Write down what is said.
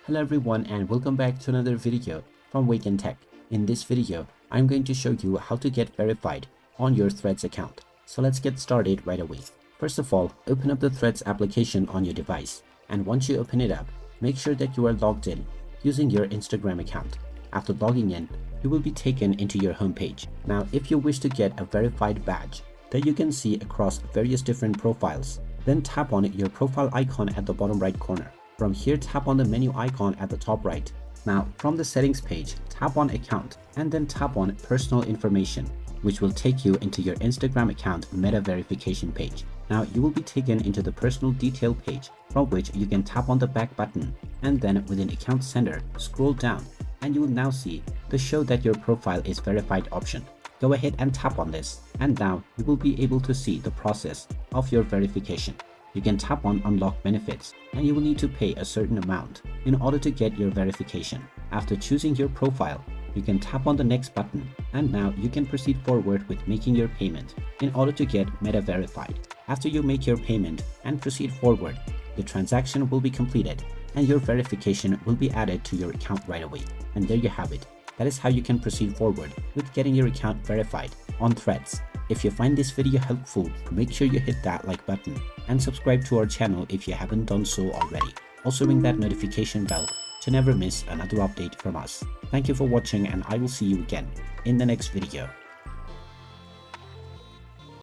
Hello everyone and welcome back to another video from Wake&Tech. In this video, I'm going to show you how to get verified on your Threads account. So let's get started right away. First of all, open up the Threads application on your device. And once you open it up, make sure that you are logged in using your Instagram account. After logging in, you will be taken into your homepage. Now, if you wish to get a verified badge that you can see across various different profiles, then tap on your profile icon at the bottom right corner. From here, tap on the menu icon at the top right. Now, from the settings page, tap on account and then tap on personal information, which will take you into your Instagram account meta verification page. Now, you will be taken into the personal detail page, from which you can tap on the back button and then within account center, scroll down and you will now see the show that your profile is verified option. Go ahead and tap on this and now you will be able to see the process of your verification. You can tap on unlock benefits and you will need to pay a certain amount in order to get your verification. After choosing your profile, you can tap on the next button and now you can proceed forward with making your payment in order to get meta verified. After you make your payment and proceed forward, the transaction will be completed and your verification will be added to your account right away. And there you have it. That is how you can proceed forward with getting your account verified on Threads. If you find this video helpful, make sure you hit that like button and subscribe to our channel if you haven't done so already. Also ring that notification bell to never miss another update from us. Thank you for watching and I will see you again in the next video.